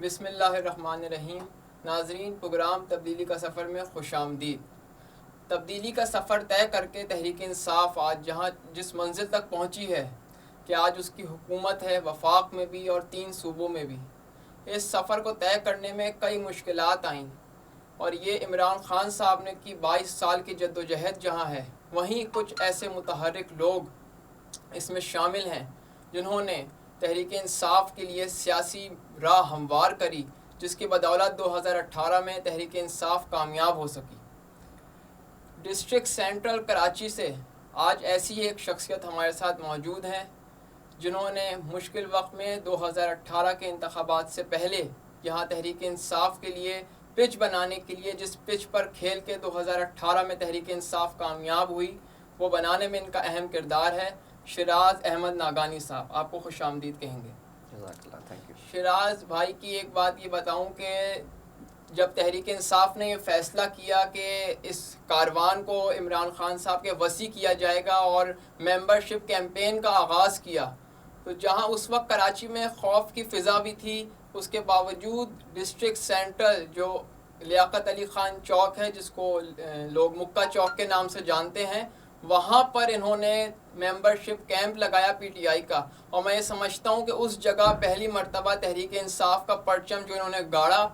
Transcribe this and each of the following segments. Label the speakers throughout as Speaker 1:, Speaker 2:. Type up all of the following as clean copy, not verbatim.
Speaker 1: बिस्मिल्लाहिर्रहमानिर्रहीम। नाजरीन, प्रोग्राम तब्दीली का सफ़र में खुशामदीद। तब्दीली का सफ़र तय करके तहरीक इंसाफ आज जहाँ जिस मंजिल तक पहुँची है कि आज उसकी हुकूमत है वफाक में भी और 3 सूबों में भी। इस सफ़र को तय करने में कई मुश्किलात आईं और ये इमरान खान साहब ने की 22 साल की जद्दोजहद जहाँ है, वहीं कुछ ऐसे मुतहर्रिक लोग इसमें शामिल हैं जिन्होंने तहरीक इंसाफ के लिए सियासी राह हमवार करी, जिसकी बदौलत 2018 में तहरीक इंसाफ कामयाब हो सकी। डिस्ट्रिक्ट सेंट्रल कराची से आज ऐसी एक शख्सियत हमारे साथ मौजूद हैं जिन्होंने मुश्किल वक्त में 2018 के इंतखाबात से पहले यहाँ तहरीक इंसाफ के लिए पिच बनाने के लिए, जिस पिच पर खेल के 2018 में तहरीक इंसाफ कामयाब हुई, वो बनाने में इनका अहम किरदार है। शिराज अहमद नागानी साहब, आपको खुशामदीद कहेंगे।
Speaker 2: Thank you.
Speaker 1: शिराज भाई की एक बात ये बताऊं कि जब तहरीक इंसाफ ने ये फ़ैसला किया कि इस कारवान को इमरान खान साहब के वसी किया जाएगा और मेंबरशिप कैंपेन का आगाज़ किया, तो जहां उस वक्त कराची में खौफ की फ़िज़ा भी थी, उसके बावजूद डिस्ट्रिक्ट सेंट्रल जो लियाकत अली ख़ान चौक है, जिसको लोग मुक्का चौक के नाम से जानते हैं, वहाँ पर इन्होंने मेंबरशिप कैंप लगाया पीटीआई का। और मैं ये समझता हूँ कि उस जगह पहली मर्तबा तहरीक इंसाफ का परचम जो इन्होंने गाड़ा,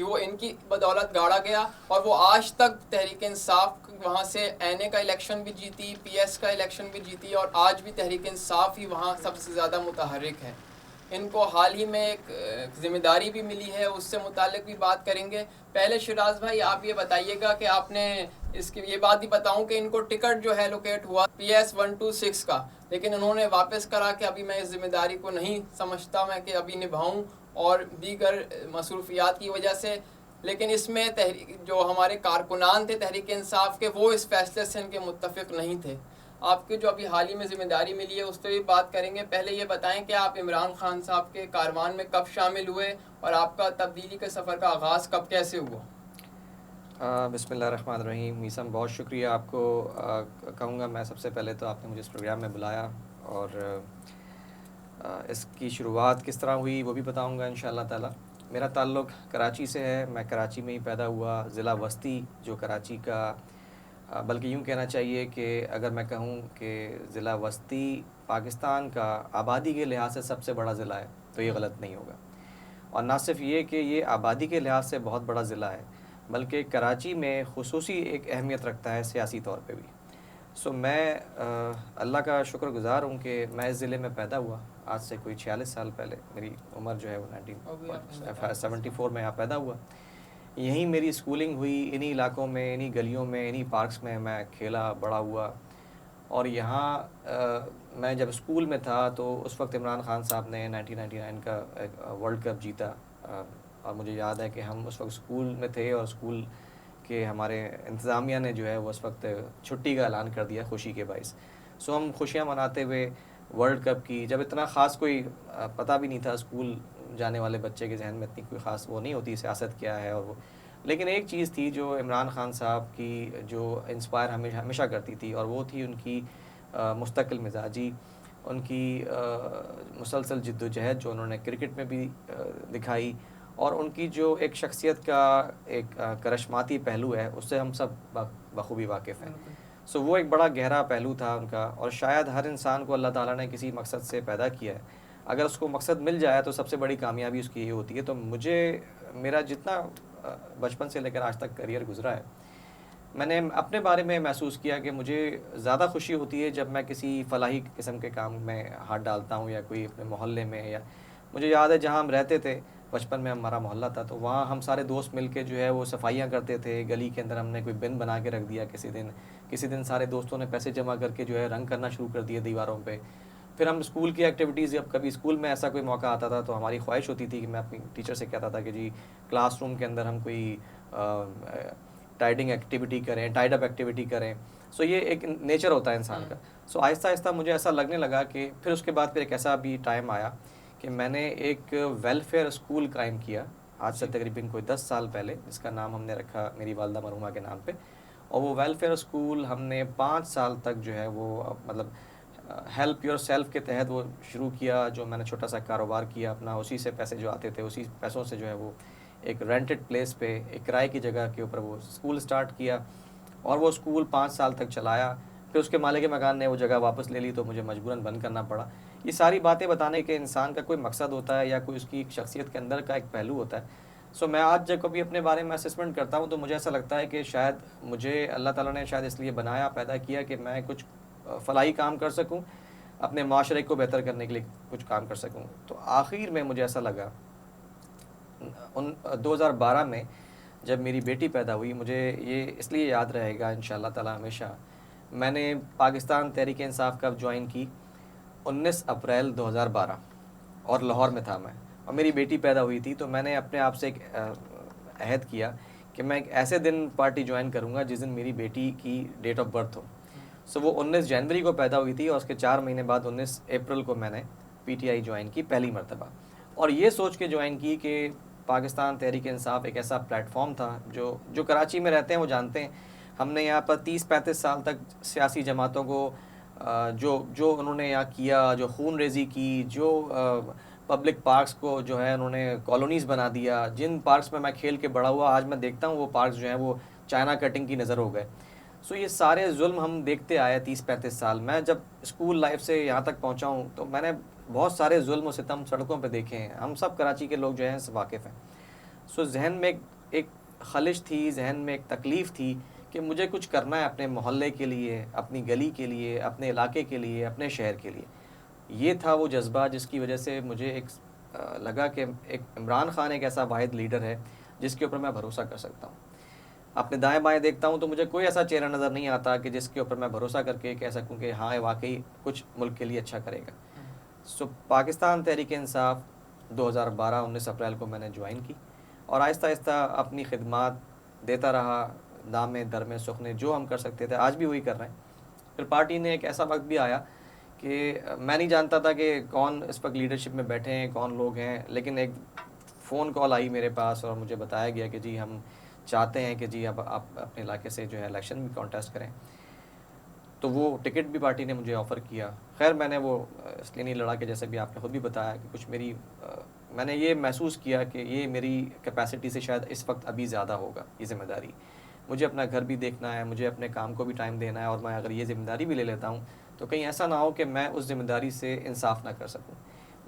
Speaker 1: वो इनकी बदौलत गाड़ा गया और वो आज तक तहरीक इंसाफ वहाँ से एनए का इलेक्शन भी जीती, पीएस का इलेक्शन भी जीती और आज भी तहरीक इंसाफ ही वहाँ सबसे ज़्यादा मुतहर्रिक है। इनको हाल ही में एक ज़िम्मेदारी भी मिली है, उससे मुताल्लिक भी बात करेंगे। पहले शिराज भाई आप ये बताइएगा कि आपने इसकी ये बात भी बताऊं कि इनको टिकट जो है लोकेट हुआ PS 126 का, लेकिन उन्होंने वापस करा कि अभी मैं इस ज़िम्मेदारी को नहीं समझता मैं कि अभी निभाऊं और दीगर मसरूफियात की वजह से। लेकिन इसमें जो हमारे कारकुनान थे तहरीक इंसाफ के, वो इस फैसले से इनके मुत्तफ़िक़ नहीं थे। आपकी जो अभी हाल ही में ज़िम्मेदारी मिली है उस पर भी बात करेंगे। पहले ये बताएं कि आप इमरान खान साहब के कारवान में कब शामिल हुए और आपका तब्दीली के सफ़र का आगाज़ कब कैसे हुआ?
Speaker 2: बिस्मिल्लाहिर्रहमानिर्रहीम। मीसम, बहुत शुक्रिया आपको कहूँगा मैं। सबसे पहले तो आपने मुझे इस प्रोग्राम में बुलाया और इसकी शुरुआत किस तरह हुई वो भी बताऊँगा इंशाअल्लाह ताला। मेरा ताल्लुक़ कराची से है, मैं कराची में ही पैदा हुआ। ज़िला वस्ती जो कराची का, बल्कि यूँ कहना चाहिए कि अगर मैं कहूँ कि ज़िला वस्ती पाकिस्तान का आबादी के लिहाज से सबसे बड़ा ज़िला है तो ये गलत नहीं होगा। और ना सिर्फ ये कि ये आबादी के लिहाज से बहुत बड़ा ज़िला है, बल्कि कराची में खुसूसी एक अहमियत रखता है सियासी तौर पे भी। सो मैं अल्लाह का शुक्रगुज़ार हूँ कि मैं इस ज़िले में पैदा हुआ। आज से कोई 46 साल पहले मेरी उम्र जो है वो 1974 में यहाँ पैदा हुआ। यहीं मेरी स्कूलिंग हुई, इन्हीं इलाकों में, इन्हीं गलियों में, इन्हीं पार्क्स में मैं खेला बड़ा हुआ। और यहाँ मैं जब स्कूल में था तो उस वक्त इमरान खान साहब ने 1999 का एक वर्ल्ड कप जीता। और मुझे याद है कि हम उस वक्त स्कूल में थे और स्कूल के हमारे इंतज़ामिया ने जो है वो उस वक्त छुट्टी का ऐलान कर दिया खुशी के बाइस। सो हम खुशियाँ मनाते हुए वर्ल्ड कप की, जब इतना ख़ास कोई पता भी नहीं था, स्कूल जाने वाले बच्चे के जहन में इतनी कोई ख़ास वो नहीं होती सियासत क्या है और वो, लेकिन एक चीज़ थी जो इमरान खान साहब की जो इंस्पायर हमेशा करती थी और वो थी उनकी मुस्तकिल मिजाजी, उनकी मुसलसल जिद्दोजहद जो उन्होंने क्रिकेट में भी दिखाई, और उनकी जो एक शख्सियत का एक करिश्माती पहलू है उससे हम सब बखूबी वाकिफ़ हैं। सो वो एक बड़ा गहरा पहलू था उनका। और शायद हर इंसान को अल्लाह ताला ने किसी मकसद से पैदा किया है, अगर उसको मकसद मिल जाए तो सबसे बड़ी कामयाबी उसकी ये होती है। तो मुझे मेरा जितना बचपन से लेकर आज तक करियर गुजरा है, मैंने अपने बारे में महसूस किया कि मुझे ज़्यादा खुशी होती है जब मैं किसी फ़लाही किस्म के काम में हाथ डालता हूँ या कोई अपने मोहल्ले में, या मुझे याद है जहाँ हम रहते थे बचपन में, हमारा मोहल्ला था, तो वहाँ हम सारे दोस्त मिल के जो है वो सफाइयाँ करते थे। गली के अंदर हमने कोई बिन बना के रख दिया किसी दिन सारे दोस्तों ने पैसे जमा करके जो है रंग करना शुरू कर दिए दीवारों पे। फिर हम स्कूल की एक्टिविटीज़, जब कभी स्कूल में ऐसा कोई मौका आता था तो हमारी ख्वाहिश होती थी कि मैं अपनी टीचर से कहता था कि जी क्लासरूम के अंदर हम कोई टाइडिंग एक्टिविटी करें, टाइड अप एक्टिविटी करें। सो ये एक नेचर होता है इंसान का। सो आहिस्ता आहिस्ता मुझे ऐसा लगने लगा कि फिर उसके बाद फिर एक ऐसा भी टाइम आया कि मैंने एक वेलफेयर स्कूल कायम किया, आज से तकरीबन कोई 10 साल पहले, जिसका नाम हमने रखा मेरी वालदा मरहुमा के नाम पे। और वो वेलफेयर स्कूल हमने 5 साल तक जो है वो मतलब हेल्प योर सेल्फ के तहत वो शुरू किया, जो मैंने छोटा सा कारोबार किया अपना, उसी से पैसे जो आते थे उसी पैसों से जो है वो एक रेंटेड प्लेस पे एक किराए की जगह के ऊपर वो स्कूल स्टार्ट किया और वो स्कूल 5 साल तक चलाया। फिर उसके मालिक मकान ने वो जगह वापस ले ली तो मुझे मजबूरन बंद करना पड़ा। ये सारी बातें बताने के इंसान का कोई मकसद होता है या कोई उसकी शख्सियत के अंदर का एक पहलू होता है। सो मैं आज जब कभी अपने बारे में असेसमेंट करता हूँ तो मुझे ऐसा लगता है कि शायद मुझे अल्लाह ताला ने शायद इसलिए बनाया पैदा किया कि मैं कुछ फलाही काम कर सकूँ, अपने माशरे को बेहतर करने के लिए कुछ काम कर सकूँ। तो आखिर में मुझे ऐसा लगा 2012 में जब मेरी बेटी पैदा हुई, मुझे ये इसलिए याद रहेगा इंशाअल्लाह ताला हमेशा, मैंने पाकिस्तान तहरीक इंसाफ कब ज्वाइन की 19 अप्रैल 2012 और लाहौर में था मैं, और मेरी बेटी पैदा हुई थी। तो मैंने अपने आप से एक अहद किया कि मैं एक ऐसे दिन पार्टी ज्वाइन करूँगा जिस दिन मेरी बेटी की डेट ऑफ बर्थ हो। सो वो 19 जनवरी को पैदा हुई थी और उसके 4 महीने बाद 19 अप्रैल को मैंने पीटीआई ज्वाइन की पहली मरतबा, और ये सोच के ज्वाइन की कि पाकिस्तान तहरीक इंसाफ एक ऐसा प्लेटफॉर्म था जो कराची में रहते हैं वो जानते हैं। हमने यहाँ पर 30-35 साल तक सियासी जमातों को जो उन्होंने यहाँ किया, जो खून रेजी की, जो पब्लिक पार्क्स को जो है उन्होंने कॉलोनीज़ बना दिया, जिन पार्क्स में मैं खेल के बड़ा हुआ आज मैं देखता हूँ वो पार्क्स जो हैं वो चाइना कटिंग की नज़र हो गए। सो ये सारे जुल्म हम देखते आए 30-35 साल। मैं जब स्कूल लाइफ से यहाँ तक पहुँचा हूँ तो मैंने बहुत सारे जुल्म और सितम सड़कों पे देखे हैं। हम सब कराची के लोग जो हैं वाकिफ़ हैं। सो जहन में एक खलिश थी, जहन में एक तकलीफ़ थी कि मुझे कुछ करना है अपने मोहल्ले के लिए, अपनी गली के लिए, अपने इलाके के लिए, अपने शहर के लिए। ये था वो जज्बा जिसकी वजह से मुझे एक लगा कि एक इमरान खान एक ऐसा वाहिद लीडर है जिसके ऊपर मैं भरोसा कर सकता हूँ। अपने दाएं बाएं देखता हूँ तो मुझे कोई ऐसा चेहरा नज़र नहीं आता कि जिसके ऊपर मैं भरोसा करके कह सकूँ कि हाँ वाकई कुछ मुल्क के लिए अच्छा करेगा। सो पाकिस्तान तहरीक इंसाफ 2012 19 अप्रैल को मैंने ज्वाइन की और आहिस्ता आहिस्ता अपनी खिदमात देता रहा, दामे दरमे सुखने जो हम कर सकते थे आज भी वही कर रहे हैं। फिर पार्टी ने एक ऐसा वक्त भी आया कि मैं नहीं जानता था कि कौन इस वक्त लीडरशिप में बैठे हैं, कौन लोग हैं, लेकिन एक फ़ोन कॉल आई मेरे पास और मुझे बताया गया कि जी हम चाहते हैं कि जी अब आप अपने इलाके से जो है इलेक्शन में कॉन्टेस्ट करें। तो वो टिकट भी पार्टी ने मुझे ऑफ़र किया। खैर मैंने वो इसलिए नहीं लड़ा कि जैसे भी आपने ख़ुद भी बताया कि कुछ मैंने ये महसूस किया कि ये मेरी कैपेसिटी से शायद इस वक्त अभी ज़्यादा होगा ये ज़िम्मेदारी। मुझे अपना घर भी देखना है, मुझे अपने काम को भी टाइम देना है, और मैं अगर ये ज़िम्मेदारी भी ले लेता हूँ तो कहीं ऐसा ना हो कि मैं उस ज़िम्मेदारी से इंसाफ ना कर सकूँ।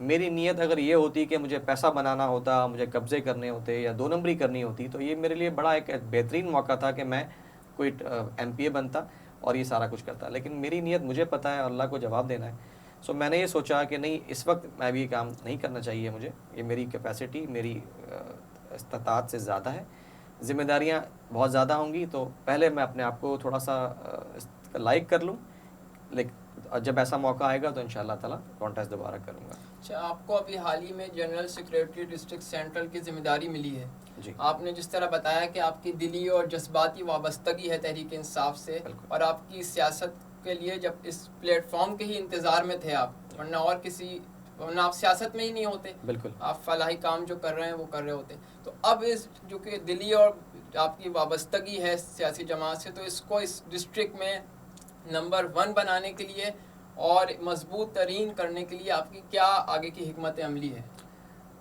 Speaker 2: मेरी नीयत अगर ये होती कि मुझे पैसा बनाना होता, मुझे कब्ज़े करने होते या 2 नंबरी करनी होती, तो ये मेरे लिए बड़ा एक बेहतरीन मौका था कि मैं कोई MPA बनता और ये सारा कुछ करता। लेकिन मेरी नीयत मुझे पता है, अल्लाह को जवाब देना है। सो मैंने ये सोचा कि नहीं, इस वक्त मैं भी ये काम नहीं करना चाहिए मुझे, ये मेरी कैपेसिटी मेरी इस्ताअत से ज़्यादा है, ज़िम्मेदारियाँ बहुत ज़्यादा होंगी, तो पहले मैं अपने आप को थोड़ा सा लाइक कर लूँ, लेकिन जब ऐसा मौका आएगा तो इंशाअल्लाह ताला कॉन्टेस्ट दोबारा करूँगा।
Speaker 1: अच्छा, आपको अभी हाल ही में जनरल सेक्रेटरी डिस्ट्रिक्ट सेंट्रल की जिम्मेदारी मिली है
Speaker 2: जी।
Speaker 1: आपने जिस तरह बताया कि आपकी दिली और जज्बाती वाबस्तगी है तहरीक इंसाफ से, और आपकी सियासत के लिए जब इस प्लेटफॉर्म के ही इंतज़ार में थे आप, वरना आप सियासत में ही नहीं होते,
Speaker 2: बिल्कुल
Speaker 1: आप फलाही काम जो कर रहे हैं वो कर रहे होते। तो अब इस जो कि दिली और आपकी वाबस्तगी है सियासी जमात से, तो इसको इस डिस्ट्रिक्ट में नंबर 1 बनाने के लिए और मजबूत तरीन करने के लिए आपकी क्या आगे की हिकमत अमली है?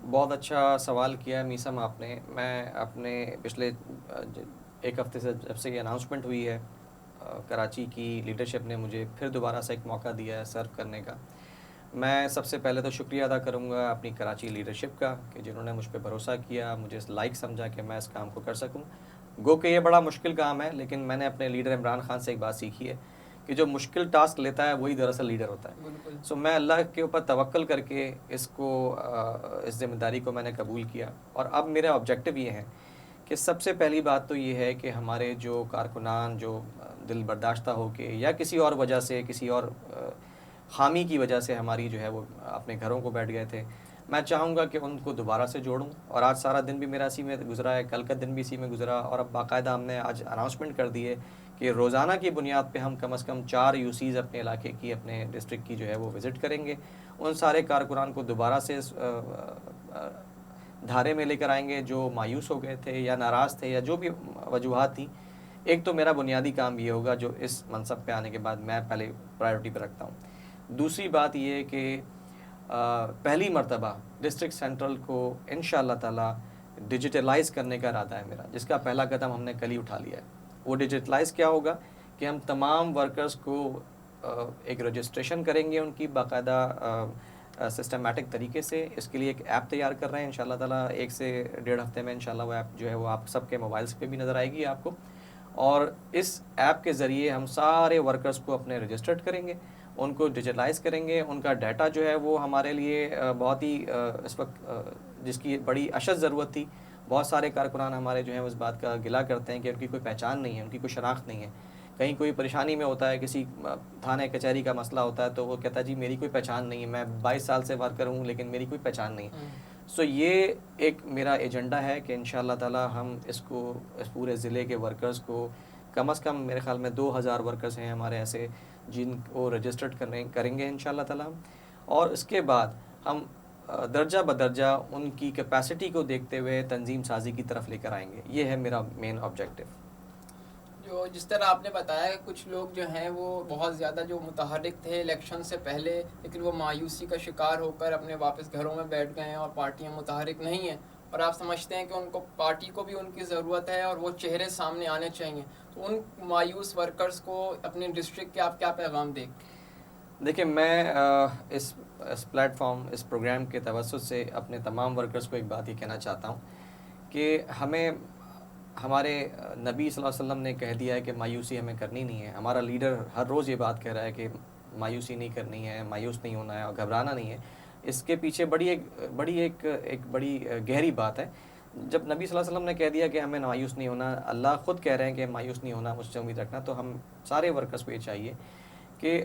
Speaker 2: बहुत अच्छा सवाल किया है मीसम आपने। मैं अपने पिछले एक हफ़्ते से जब से ये अनाउंसमेंट हुई है, कराची की लीडरशिप ने मुझे फिर दोबारा से एक मौका दिया है सर्व करने का। मैं सबसे पहले तो शुक्रिया अदा करूँगा अपनी कराची लीडरशिप का कि जिन्होंने मुझ पर भरोसा किया, मुझे इस लायक समझा कि मैं इस काम को कर सकूँ। गो कि ये बड़ा मुश्किल काम है, लेकिन मैंने अपने लीडर इमरान खान से एक बात सीखी है कि जो मुश्किल टास्क लेता है वही दरअसल लीडर होता है। सो मैं अल्लाह के ऊपर तवक्ल करके इस ज़िम्मेदारी को मैंने कबूल किया, और अब मेरा ऑब्जेक्टिव ये है कि सबसे पहली बात तो ये है कि हमारे जो कारकुनान जो दिल बर्दाश्ता हो के या किसी और वजह से, किसी और खामी की वजह से हमारी जो है वो अपने घरों को बैठ गए थे, मैं चाहूँगा कि उनको दोबारा से जोड़ूँ। और आज सारा दिन भी मेरा इसी में गुजरा है, कल का दिन भी इसी में गुजरा, और अब बाकायदा हमने आज अनाउंसमेंट कर दी है कि रोज़ाना की बुनियाद पे हम कम से कम 4 यूसीज़ अपने इलाके की, अपने डिस्ट्रिक्ट की जो है वो विज़िट करेंगे। उन सारे कारकुनान को दोबारा से धारे में लेकर आएंगे जो मायूस हो गए थे या नाराज़ थे या जो भी वजूहात थी। एक तो मेरा बुनियादी काम ये होगा जो इस मनसब पे आने के बाद मैं पहले प्रायोरिटी पर रखता हूँ। दूसरी बात ये कि पहली मर्तबा डिस्ट्रिक्ट सेंट्रल को इंशाअल्लाह ताला डिजिटलाइज़ करने का इरादा है मेरा, जिसका पहला कदम हमने कल ही उठा लिया है। वो डिजिटलाइज़ क्या होगा कि हम तमाम वर्कर्स को एक रजिस्ट्रेशन करेंगे उनकी बाकायदा सिस्टमेटिक तरीके से। इसके लिए एक ऐप तैयार कर रहे हैं इंशाअल्लाह ताला, 1 से 1.5 हफ्ते में इंशाअल्लाह वो ऐप जो है वो आप सबके मोबाइल्स पे भी नज़र आएगी आपको। और इस ऐप के ज़रिए हम सारे वर्कर्स को अपने रजिस्टर्ड करेंगे, उनको डिजिटलाइज़ करेंगे। उनका डाटा जो है वो हमारे लिए बहुत ही इस वक्त जिसकी बड़ी अशद ज़रूरत थी। बहुत सारे कारकुनान हमारे जो हैं उस बात का गिला करते हैं कि उनकी कोई पहचान नहीं है, उनकी कोई शनाख्त नहीं है। कहीं कोई परेशानी में होता है, किसी थाने कचहरी का मसला होता है, तो वो कहता है जी मेरी कोई पहचान नहीं है, मैं 22 साल से वर्कर हूँ लेकिन मेरी कोई पहचान नहीं है। सो ये एक मेरा एजेंडा है कि इंशाअल्लाह ताला हम इसको इस पूरे ज़िले के वर्कर्स को कम से कम मेरे ख़्याल में 2000 वर्कर्स हैं हमारे ऐसे जिनको रजिस्टर्ड करेंगे इंशाअल्लाह ताला। और इसके बाद हम दर्जा बदर्जा उनकी कैपेसिटी को देखते हुए तंजीम साजी की तरफ लेकर आएंगे। ये है मेरा मेन ऑब्जेक्टिव।
Speaker 1: जो जिस तरह आपने बताया कि कुछ लोग जो हैं वो बहुत ज़्यादा जो मुतहर्रिक थे इलेक्शन से पहले, लेकिन वो मायूसी का शिकार होकर अपने वापस घरों में बैठ गए हैं और पार्टियां मुतहर्रिक नहीं हैं, और आप समझते हैं कि उनको पार्टी को भी उनकी ज़रूरत है और वो चेहरे सामने आने चाहिए, तो उन मायूस वर्कर्स को अपने डिस्ट्रिक्ट के आप क्या पैगाम दें?
Speaker 2: देखिए, मैं इस प्लेटफॉर्म, इस प्रोग्राम के तवज्जुह से अपने तमाम वर्कर्स को एक बात ये कहना चाहता हूँ कि हमें हमारे नबी सल्लल्लाहु अलैहि वसल्लम ने कह दिया है कि मायूसी हमें करनी नहीं है। हमारा लीडर हर रोज़ ये बात कह रहा है कि मायूसी नहीं करनी है, मायूस नहीं होना है और घबराना नहीं है। इसके पीछे एक बड़ी गहरी बात है। जब नबी सल्लल्लाहु अलैहि वसल्लम ने कह दिया कि हमें मायूस नहीं होना, अल्लाह ख़ुद कह रहे हैं कि मायूस नहीं होना, मुझसे उम्मीद रखना, तो हम सारे वर्कर्स को ये चाहिए कि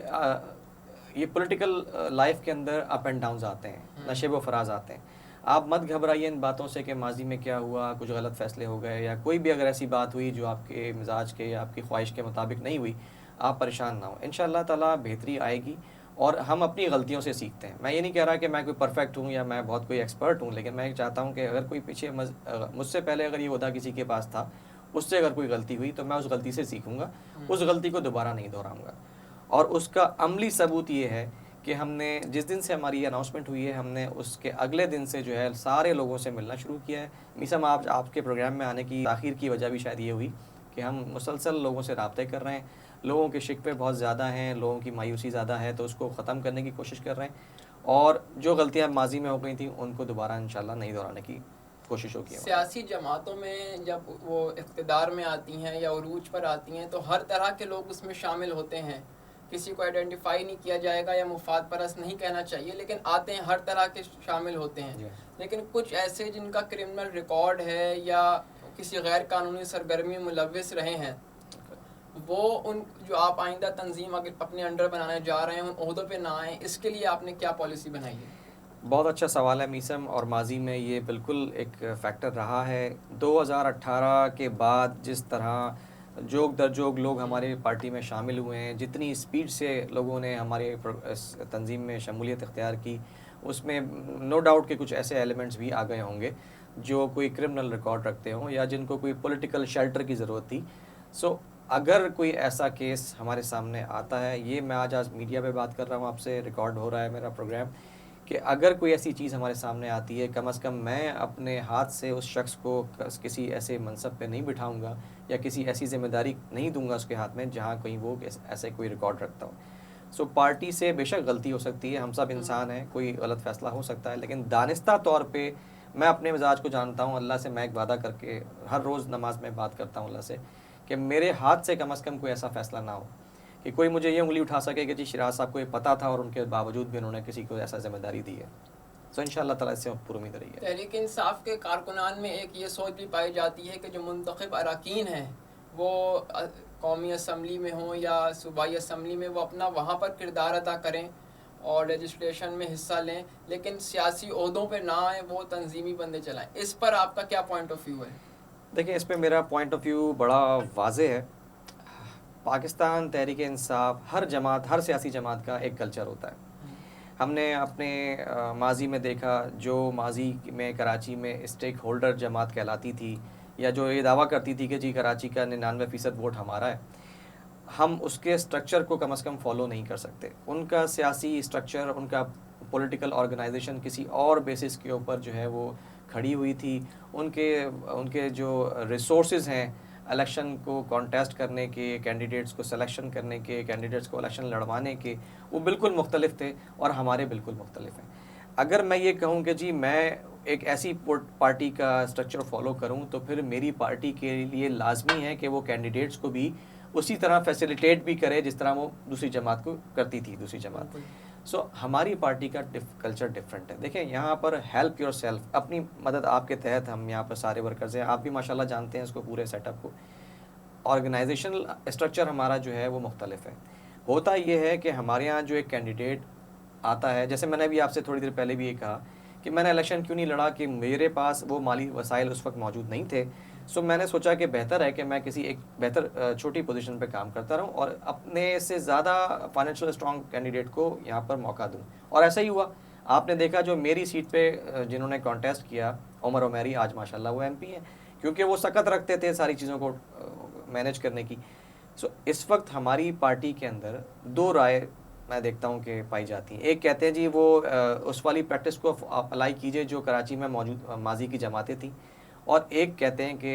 Speaker 2: ये पॉलिटिकल लाइफ के अंदर अप एंड डाउन्स आते हैं, नशेब व फराज आते हैं। आप मत घबराइए इन बातों से कि माजी में क्या हुआ, कुछ गलत फ़ैसले हो गए या कोई भी अगर ऐसी बात हुई जो आपके मिजाज के या आपकी ख्वाहिश के मुताबिक नहीं हुई, आप परेशान ना हो। इंशाअल्लाह ताला बेहतरी आएगी और हम अपनी गलतियों से सीखते हैं। मैं ये नहीं कह रहा कि मैं कोई परफेक्ट हूँ या मैं बहुत कोई एक्सपर्ट हूँ, लेकिन मैं चाहता हूँ कि अगर कोई पीछे मुझसे पहले अगर ये ओहदा किसी के पास था, उससे अगर कोई गलती हुई तो मैं उस गलती से सीखूँगा, उस गलती को दोबारा नहीं दोहराऊँगा। और उसका अमली सबूत ये है कि हमने जिस दिन से हमारी अनाउंसमेंट हुई है, हमने उसके अगले दिन से जो है सारे लोगों से मिलना शुरू किया है। मीसम आपके प्रोग्राम में आने की आखिर की वजह भी शायद ये हुई कि हम मुसलसल लोगों से राब्ते कर रहे हैं। लोगों के शिकवे बहुत ज़्यादा हैं, लोगों की मायूसी ज़्यादा है, तो उसको ख़त्म करने की कोशिश कर रहे हैं और जो गलतियाँ माजी में हो गई थी उनको दोबारा इंशाल्लाह नहीं दोहराने की कोशिश होगी।
Speaker 1: सियासी जमातों में जब वो इक़्तिदार में आती हैं या उरूज पर आती हैं तो हर तरह के लोग उसमें शामिल होते हैं। किसी को आइडेंटिफाई नहीं किया जाएगा या मुफाद परस्त नहीं कहना चाहिए, लेकिन आते हैं, हर तरह के शामिल होते हैं। लेकिन कुछ ऐसे जिनका क्रिमिनल रिकॉर्ड है या किसी गैर कानूनी सरगर्मी में मुलव्विस रहे हैं, वो उन जो आप आइंदा तंजीम अगर अपने अंडर बनाने जा रहे हैं उन ओहदों पे ना आए, इसके लिए आपने क्या पॉलिसी बनाई है?
Speaker 2: बहुत अच्छा सवाल है मीसम, और माजी में ये बिल्कुल एक फ़ैक्टर रहा है। 2018 के बाद जिस तरह जोग दर जोग लोग हमारे पार्टी में शामिल हुए हैं, जितनी स्पीड से लोगों ने हमारे तंजीम में शमूलियत इख्तियार की, उसमें नो डाउट कि कुछ ऐसे एलिमेंट्स भी आ गए होंगे जो कोई क्रिमिनल रिकॉर्ड रखते हों या जिनको कोई पॉलिटिकल शेल्टर की ज़रूरत थी। सो अगर कोई ऐसा केस हमारे सामने आता है, ये मैं आज मीडिया पे बात कर रहा हूँ आपसे, रिकॉर्ड हो रहा है मेरा प्रोग्राम, कि अगर कोई ऐसी चीज़ हमारे सामने आती है, कम से कम मैं अपने हाथ से उस शख्स को किसी ऐसे मनसब पे नहीं बिठाऊंगा या किसी ऐसी ज़िम्मेदारी नहीं दूंगा उसके हाथ में जहाँ कहीं वो ऐसे कोई रिकॉर्ड रखता हो। सो पार्टी से बेशक गलती हो सकती है, हम सब इंसान हैं, कोई गलत फ़ैसला हो सकता है, लेकिन दानिस्ता तौर पे मैं अपने मिजाज को जानता हूँ। अल्लाह से मैं एक वादा करके हर रोज़ नमाज में बात करता हूँ अल्लाह से कि मेरे हाथ से कम कोई ऐसा फ़ैसला ना हो कि कोई मुझे ये उंगली उठा सके कि जी शिराज साहब को ये पता था और उनके बावजूद भी उन्होंने किसी को ऐसा जिम्मेदारी दी है। सो इंशाअल्लाह ताला इससे पूरी उम्मीद रही है।
Speaker 1: तहरीक इंसाफ के कारकुनान में एक ये सोच भी पाई जाती है कि जो मुंतखब अरकान हैं वो कौमी असम्बली में हों या सूबाई असम्बली में, वो अपना वहाँ पर किरदार अदा करें और लेजिस्लेशन में हिस्सा लें, लेकिन सियासी ओहदों पर ना आए, वो तंजीमी बंदे चलाएँ। इस पर आपका क्या पॉइंट ऑफ व्यू है?
Speaker 2: देखिए, इस पर मेरा पॉइंट ऑफ व्यू बड़ा वाज़े है। पाकिस्तान तहरीक इंसाफ, हर जमात, हर सियासी जमात का एक कल्चर होता है। हमने अपने माजी में देखा, जो माजी में कराची में स्टेक होल्डर जमात कहलाती थी या जो ये दावा करती थी कि जी कराची का 99% वोट हमारा है, हम उसके स्ट्रक्चर को कम से कम फॉलो नहीं कर सकते। उनका सियासी स्ट्रक्चर, उनका पॉलिटिकल ऑर्गेनाइजेशन किसी और बेसिस के ऊपर जो है वो खड़ी हुई थी। उनके उनके जो रिसोर्सेज हैं इलेक्शन को कॉन्टेस्ट करने के, कैंडिडेट्स को सिलेक्शन करने के, कैंडिडेट्स को इलेक्शन लड़वाने के, वो बिल्कुल मुख्तलिफ थे और हमारे बिल्कुल मुख्तलिफ हैं। अगर मैं ये कहूँ कि जी मैं एक ऐसी पार्टी का स्ट्रक्चर फॉलो करूँ, तो फिर मेरी पार्टी के लिए लाजमी है कि वो कैंडिडेट्स को भी उसी तरह फैसिलिटेट भी करे जिस तरह वो दूसरी जमात को करती थी, दूसरी जमात। हमारी पार्टी का कल्चर डिफरेंट है। देखें, यहाँ पर हेल्प योर सेल्फ, अपनी मदद आपके तहत हम यहाँ पर सारे वर्कर्स हैं, आप भी माशाल्लाह जानते हैं इसको, पूरे सेटअप को। ऑर्गेनाइजेशनल स्ट्रक्चर हमारा जो है वो मुख्तलिफ है। होता ये है कि हमारे यहाँ जो एक कैंडिडेट आता है, जैसे मैंने भी आपसे थोड़ी देर पहले भी ये कहा कि मैंने इलेक्शन क्यों नहीं लड़ा, कि मेरे पास वो माली वसाइल उस वक्त मौजूद नहीं थे। मैंने सोचा कि बेहतर है कि मैं किसी एक बेहतर छोटी पोजीशन पे काम करता रहूं और अपने से ज़्यादा फाइनेंशियल स्ट्रॉन्ग कैंडिडेट को यहाँ पर मौका दूं, और ऐसा ही हुआ। आपने देखा जो मेरी सीट पे जिन्होंने कॉन्टेस्ट किया, उमर उमेरी, आज माशाल्लाह वो एमपी हैं, क्योंकि वो सकत रखते थे सारी चीज़ों को मैनेज करने की। इस वक्त हमारी पार्टी के अंदर दो राय मैं देखता हूँ कि पाई जाती हैं। एक कहते हैं जी वो उस वाली प्रैक्टिस को अप्लाई कीजिए जो कराची में मौजूद माजी की जमातें थी, और एक कहते हैं कि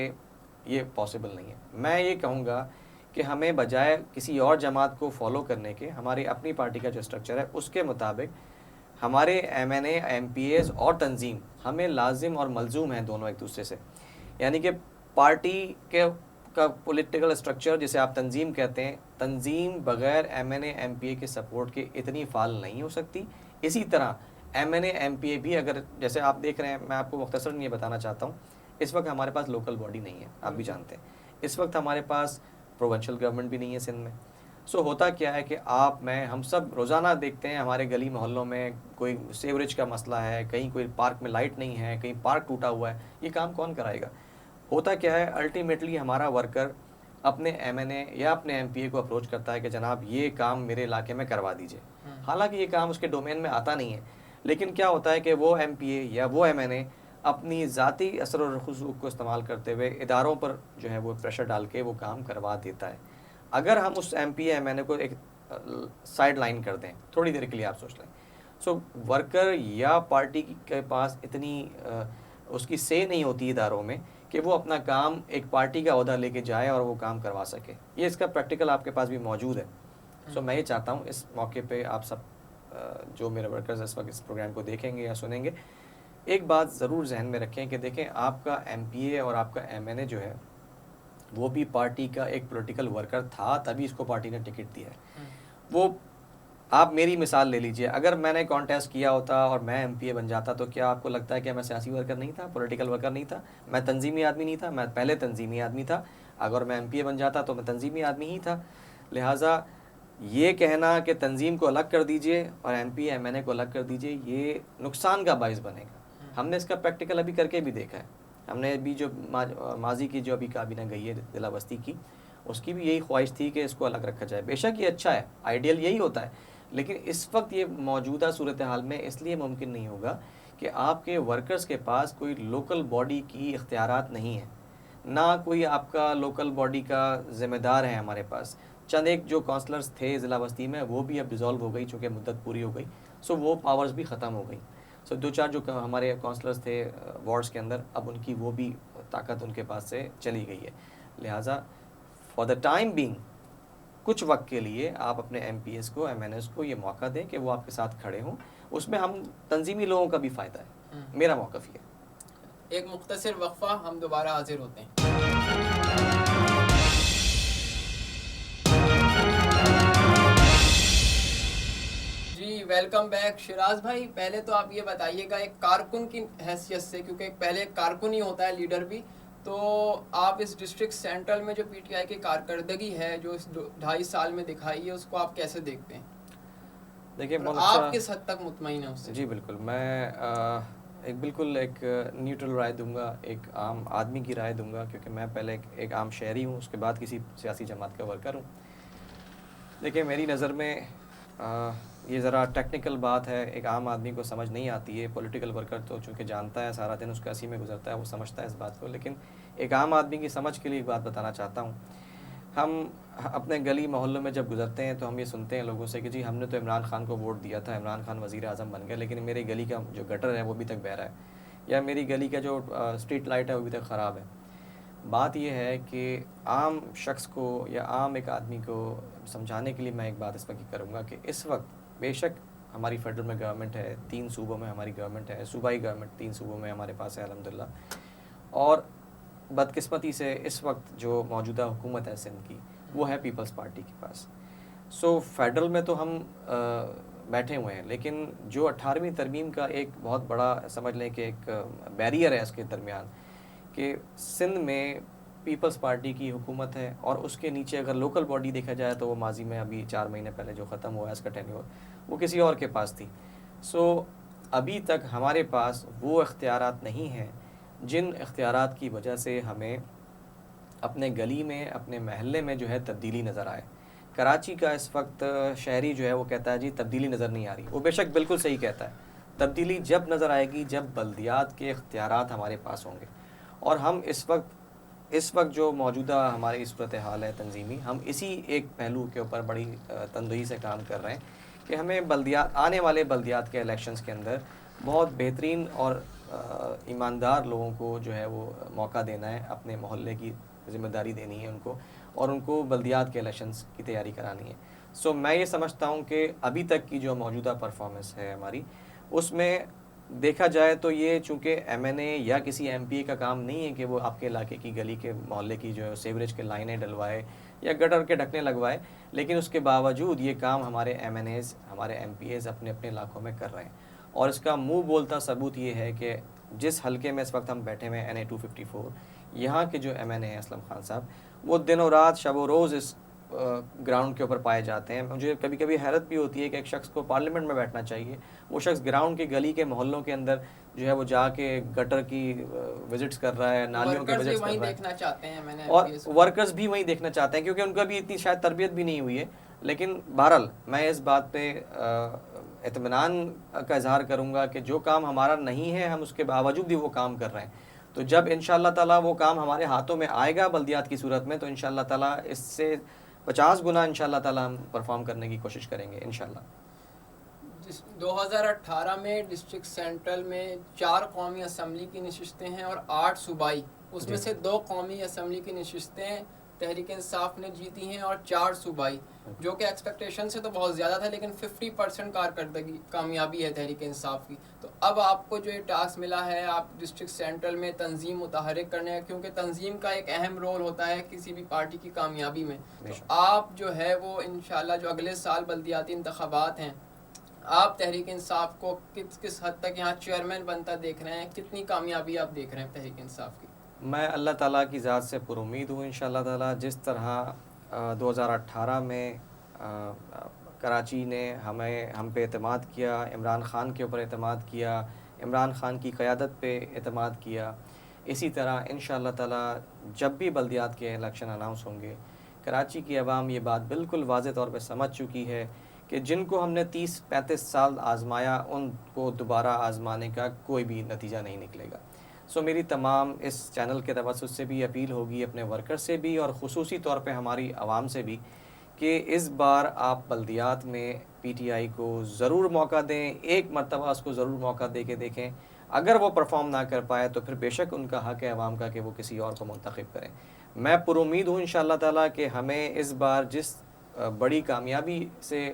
Speaker 2: ये पॉसिबल नहीं है। मैं ये कहूँगा कि हमें बजाय किसी और जमात को फॉलो करने के, हमारी अपनी पार्टी का जो स्ट्रक्चर है उसके मुताबिक हमारे एमएनए, एमपीएस और तंजीम हमें लाजिम और मलजूम हैं दोनों एक दूसरे से। यानी कि पार्टी के का पॉलिटिकल स्ट्रक्चर जिसे आप तंजीम कहते हैं, तंजीम बग़ैर एमएनए, एमपीए के सपोर्ट के इतनी फाल नहीं हो सकती। इसी तरह एमएनए, एमपीए भी, अगर जैसे आप देख रहे हैं, मैं आपको मुख्तसरन ये बताना चाहता हूँ, इस वक्त हमारे पास लोकल बॉडी नहीं है, आप भी जानते हैं। इस वक्त हमारे पास प्रोविंशियल गवर्नमेंट भी नहीं है सिंध में। होता क्या है कि आप, मैं, हम सब रोज़ाना देखते हैं हमारे गली मोहल्लों में कोई सीवरेज का मसला है, कहीं कोई पार्क में लाइट नहीं है, कहीं पार्क टूटा हुआ है, ये काम कौन कराएगा? होता क्या है, अल्टीमेटली हमारा वर्कर अपने एमएनए या अपने एमपीए को अप्रोच करता है कि जनाब ये काम मेरे इलाके में करवा दीजिए। हालांकि ये काम उसके डोमेन में आता नहीं है, लेकिन क्या होता है कि वो एमपीए या वो एमएनए अपनी ज़ाती असर और रसूख को इस्तेमाल करते हुए इदारों पर जो है वो प्रेशर डाल के वो काम करवा देता है। अगर हम उस एमपीए, एमएनए को एक साइड लाइन कर दें थोड़ी देर के लिए, आप सोच लें, वर्कर या पार्टी के पास इतनी उसकी से नहीं होती इदारों में कि वो अपना काम एक पार्टी का ओहदा लेके जाए और वो काम करवा सके। ये इसका प्रैक्टिकल आपके पास भी मौजूद है। मैं ये चाहता हूँ इस मौके पे आप सब जो मेरे वर्कर्स इस वक्त इस प्रोग्राम को देखेंगे या सुनेंगे, एक बात ज़रूर जहन में रखें कि देखें, आपका एमपीए और आपका एमएनए जो है वो भी पार्टी का एक पॉलिटिकल वर्कर था, तभी इसको पार्टी ने टिकट दिया है। वो, आप मेरी मिसाल ले लीजिए, अगर मैंने कॉन्टेस्ट किया होता और मैं एमपीए बन जाता, तो क्या आपको लगता है कि मैं सियासी वर्कर नहीं था, पॉलिटिकल वर्कर नहीं था, मैं तंजीमी आदमी नहीं था? मैं पहले तंजीमी आदमी था। अगर मैं एमपीए बन जाता तो मैं तंजीमी आदमी ही था। लिहाजा ये कहना कि तंजीम को अलग कर दीजिए और एमपीए, एमएनए को अलग कर दीजिए, ये नुकसान का बायस बनेगा। हमने इसका प्रैक्टिकल अभी करके भी देखा है। हमने अभी जो माजी की जो अभी काबीना गई है जिला बस्ती की, उसकी भी यही ख्वाहिश थी कि इसको अलग रखा जाए। बेशक ये अच्छा है, आइडियल यही होता है, लेकिन इस वक्त ये मौजूदा सूरत हाल में इसलिए मुमकिन नहीं होगा कि आपके वर्कर्स के पास कोई लोकल बॉडी की इख्तियारात नहीं है, ना कोई आपका लोकल बॉडी का ज़िम्मेदार है। हमारे पास चंद एक जो काउंसलर्स थे ज़िला बस्ती में, वो भी अब डिज़ोल्व हो गई, चूँकि मुद्दत पूरी हो गई, वो पावर्स भी ख़त्म हो गई। दो चार जो हमारे काउंसलर्स थे वार्ड्स के अंदर, अब उनकी वो भी ताकत उनके पास से चली गई है। लिहाजा फॉर द टाइम बीइंग, कुछ वक्त के लिए आप अपने एमपीएस को, एमएनएस को ये मौका दें कि वो आपके साथ खड़े हों। उसमें हम तंजीमी लोगों का भी फ़ायदा है। मेरा मौक़िफ़ ये है।
Speaker 1: एक मुख्तसर वक्फा, हम दोबारा हाजिर होते हैं। जी, वेलकम बैक शिराज भाई। पहले तो आप ये बताइएगा, एक कारकुन की हैसियत से, क्योंकि पहले एक कारकुन ही होता है, लीडर भी, तो आप इस डिस्ट्रिक्ट सेंट्रल में जो पीटीआई की कारकर्दगी है जो इस 2.5 साल में दिखाई है, उसको आप कैसे देखते हैं?
Speaker 2: देखिए,
Speaker 1: आप किस हद तक मुतमईन हैं उससे?
Speaker 2: जी बिल्कुल, मैं बिल्कुल एक न्यूट्रल राय दूंगा, एक आम आदमी की राय दूंगा, क्योंकि मैं पहले एक आम शहरी हूँ, उसके बाद किसी सियासी जमात का वर्कर हूँ। देखिए, मेरी नज़र में ये ज़रा टेक्निकल बात है, एक आम आदमी को समझ नहीं आती है। पॉलिटिकल वर्कर तो चूँकि जानता है, सारा दिन उसका इसी में गुजरता है, वो समझता है इस बात को, लेकिन एक आम आदमी की समझ के लिए एक बात बताना चाहता हूँ। हम अपने गली मोहल्लों में जब गुजरते हैं तो हम ये सुनते हैं लोगों से कि जी हमने तो इमरान खान को वोट दिया था, इमरान खान वज़ीर आज़म बन गया, लेकिन मेरी गली का जो गटर है वो अभी तक बह रहा है, या मेरी गली का जो स्ट्रीट लाइट है वो अभी तक ख़राब है। बात यह है कि आम शख्स को या आम एक आदमी को समझाने के लिए मैं एक बात इस वक्त करूँगा कि इस वक्त बेशक हमारी फेडरल में गवर्नमेंट है, 3 सूबों में हमारी गवर्नमेंट है, सूबाई गवर्नमेंट 3 सूबों में हमारे पास है अल्हम्दुलिल्लाह, और बदकिस्मती से इस वक्त जो मौजूदा हुकूमत है सिंध की वो है पीपल्स पार्टी के पास। सो फेडरल में तो हम बैठे हुए हैं, लेकिन जो 18वीं तरमीम का एक बहुत बड़ा समझ लें कि एक बैरियर है इसके दरमियान कि सिंध में पीपल्स पार्टी की हुकूमत है, और उसके नीचे अगर लोकल बॉडी देखा जाए तो वो माजी में अभी 4 महीने पहले जो ख़त्म हुआ है इसका टेन्योर, वो किसी और के पास थी। सो अभी तक हमारे पास वो इख्तियारात नहीं हैं जिन इख्तियारात की वजह से हमें अपने गली में, अपने महल्ले में जो है तब्दीली नज़र आए। कराची का इस वक्त शहरी जो है वो कहता है जी तब्दीली नज़र नहीं आ रही। वो बेशक बिल्कुल सही कहता है, तब्दीली जब नज़र आएगी जब बल्दियात के इख्तियारात हमारे पास होंगे। और हम इस वक्त जो मौजूदा हमारी सूरत हाल है तंजीमी, हम इसी एक पहलू के ऊपर बड़ी तंदुई से काम कर रहे हैं कि हमें बल्दियात, आने वाले बल्दियात के इलेक्शंस के अंदर बहुत बेहतरीन और ईमानदार लोगों को जो है वो मौका देना है, अपने मोहल्ले की ज़िम्मेदारी देनी है उनको, और उनको बल्दियात के इलेक्शंस की तैयारी करानी है। सो मैं ये समझता हूँ कि अभी तक की जो मौजूदा परफॉर्मेंस है हमारी, उसमें देखा जाए तो ये चूँकि एमएनए या किसी एमपीए का काम नहीं है कि वो आपके इलाके की गली के मोहल्ले की जो सीवरेज के लाइनें डलवाए या गटर के ढकने लगवाए, लेकिन उसके बावजूद ये काम हमारे एमएनएज़, हमारे एमपीएज़ अपने अपने इलाकों में कर रहे हैं। और इसका मुंह बोलता सबूत ये है कि जिस हलके में इस वक्त हम बैठे हुए हैं NA 254, यहाँ के जो एमएनए हैं असलम खान साहब, वो दिनों रात शब रोज़ इस ग्राउंड के ऊपर पाए जाते हैं। मुझे कभी कभी हैरत भी होती है कि एक शख्स को पार्लियामेंट में बैठना चाहिए, वो शख्स ग्राउंड की गली के मोहल्लों के अंदर जो है वो जाके गटर की विजिट्स कर रहा है, नालियों के विजिट्स कर रहा है,
Speaker 1: देखना चाहते हैं मैंने,
Speaker 2: और वर्कर्स भी वहीं देखना चाहते हैं क्योंकि उनका भी इतनी शायद तरबियत भी नहीं हुई है। लेकिन बहरहाल मैं इस बात पे इत्मीनान का इजहार करूँगा कि जो काम हमारा नहीं है हम उसके बावजूद भी वो काम कर रहे हैं। तो जब इंशाअल्लाह ताला वो काम हमारे हाथों में आएगा बल्दियात की सूरत में, तो इंशाअल्लाह ताला इससे 50 गुना इंशाअल्लाह ताला हम परफॉर्म करने की कोशिश करेंगे इंशाअल्लाह।
Speaker 1: 2018 में डिस्ट्रिक्ट सेंट्रल में 4 कौमी असम्बली की नशिस्तें हैं और 8 सूबाई, उसमें से 2 कौमी असम्बली की नशिस्तें तहरीक इंसाफ ने जीती हैं और 4 सूबाई, जो कि एक्सपेक्टेशन से तो बहुत ज़्यादा था, लेकिन 50% कारकर्दगी कामयाबी है तहरीक इंसाफ की। तो अब आपको जो ये टास्क मिला है, आप डिस्ट्रिक्ट सेंट्रल में तंजीम मुतहरिक करने हैं, क्योंकि तंजीम का एक अहम रोल होता है किसी भी पार्टी की कामयाबी में। तो आप जो है वो इंशाल्लाह जो अगले साल बल्दियाती इंतखाबात हैं, आप तहरीक इंसाफ को किस हद तक यहाँ चेयरमैन बनता देख रहे हैं, कितनी कामयाबी आप देख रहे हैं तहरीक इंसाफ की?
Speaker 2: मैं अल्लाह ताला की ज़ात से पुरुमीद हूँ इंशाअल्लाह ताला। जिस तरह 2018 में कराची ने हम पे एतमाद किया, इमरान ख़ान के ऊपर एतमाद किया, इमरान ख़ान की क़यादत पे एतमाद किया, इसी तरह इंशाअल्लाह ताला जब भी बल्दियात के इलेक्शन अनाउंस होंगे, कराची की आवाम ये बात बिल्कुल वाज़ेह तौर पे समझ चुकी है कि जिनको हमने 30-35 साल आज़माया, उनको दोबारा आज़माने का कोई भी नतीजा नहीं निकलेगा। सो मेरी तमाम इस चैनल के तवज्जुह से भी अपील होगी, अपने वर्कर से भी और ख़ुसूसी तौर पे हमारी आवाम से भी, कि इस बार आप बल्दियात में PTI को ज़रूर मौका दें, एक मरतबा उसको ज़रूर मौका दे के देखें। अगर वो परफॉर्म ना कर पाए तो फिर बेशक उनका हक़ है आवाम का कि वो किसी और को मुंतखब करें। मैं पुरुमीद हूँ इंशाअल्लाह ताला कि हमें इस बार जिस बड़ी कामयाबी से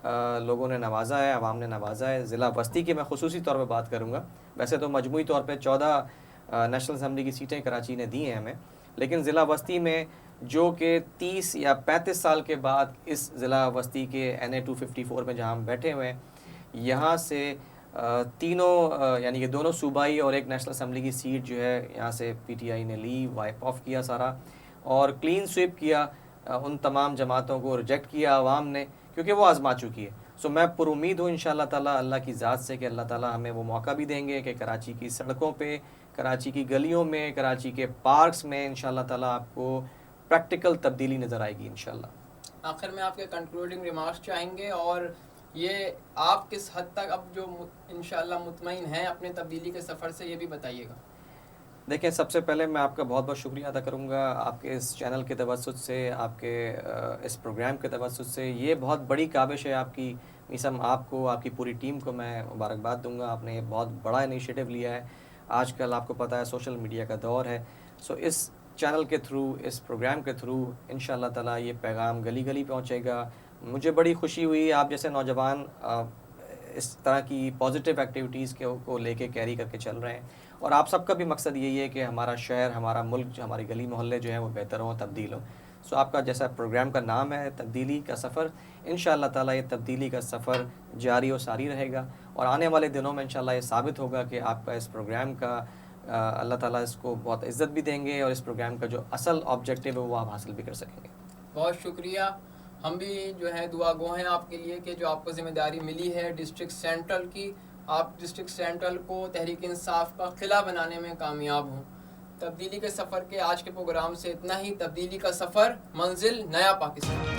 Speaker 2: लोगों ने नवाजा है, आवाम ने नवाजा है, ज़िला बस्ती की मैं ख़ुसूसी तौर पे बात करूँगा। वैसे तो मजमूई तौर पे 14 नेशनल असम्बली की सीटें कराची ने दी हैं हमें, लेकिन ज़िला बस्ती में जो कि 30 या 35 साल के बाद इस ज़िला बस्ती के NA 254 में जहाँ हम बैठे हुए हैं, यहाँ से तीनों यानी कि दोनों सूबाई और एक नेशनल असम्बली की सीट जो है यहाँ से PTI ने ली, वाइप ऑफ किया सारा, और क्लीन स्वीप किया, उन तमाम जमातों को रिजेक्ट किया आवाम ने, क्योंकि वो आज़मा चुकी है। सो मैं पुरुमीद हूँ इंशाअल्लाह ताला अल्लाह की ज़ात से कि अल्लाह ताला हमें वो मौका भी देंगे कि कराची की सड़कों पे, कराची की गलियों में, कराची के पार्क्स में इंशाअल्लाह ताला आपको प्रैक्टिकल तब्दीली नज़र आएगी इंशाअल्लाह।
Speaker 1: आखिर में आपके कंक्लूडिंग रिमार्क्स चाहेंगे, और ये आप किस हद तक अब जो इंशाअल्लाह मुतमईन हैं अपने तब्दीली के सफ़र से, ये भी बताइएगा।
Speaker 2: देखिए, सबसे पहले मैं आपका बहुत-बहुत शुक्रिया अदा करूँगा आपके इस चैनल के तवज्जुद से, आपके इस प्रोग्राम के तवज्जुद से। ये बहुत बड़ी काबिश है आपकी, मीसम आपको, आपकी पूरी टीम को मैं मुबारकबाद दूँगा। आपने ये बहुत बड़ा इनिशिएटिव लिया है। आजकल आपको पता है सोशल मीडिया का दौर है। सो इस चैनल के थ्रू, इस प्रोग्राम के थ्रू इंशाअल्लाह ताला ये पैगाम गली-गली पहुँचेगा। मुझे बड़ी खुशी हुई आप जैसे नौजवान इस तरह की पॉजिटिव एक्टिविटीज़ को लेके कैरी करके चल रहे हैं। और आप सबका भी मकसद यही है कि हमारा शहर, हमारा मुल्क, जो हमारी गली मोहल्ले जो हैं वो बेहतर हों, तब्दील हों। सो आपका जैसा प्रोग्राम का नाम है तब्दीली का सफ़र, इंशाअल्लाह ताला ये तब्दीली का सफ़र जारी और सारी रहेगा। और आने वाले दिनों में इंशाअल्लाह ये साबित होगा कि आपका इस प्रोग्राम का अल्लाह ताला इसको बहुत इज़्ज़त भी देंगे और इस प्रोग्राम का जो असल ऑब्जेक्टिव है वो आप हासिल भी कर सकेंगे।
Speaker 1: बहुत शुक्रिया। हम भी जो है दुआ गो हैं आपके लिए कि जो आपको ज़िम्मेदारी मिली है डिस्ट्रिक्ट सेंट्रल की, आप डिस्ट्रिक्ट सेंट्रल को तहरीक इंसाफ का किला बनाने में कामयाब हों। तब्दीली के सफ़र के आज के प्रोग्राम से इतना ही। तब्दीली का सफ़र, मंजिल नया पाकिस्तान।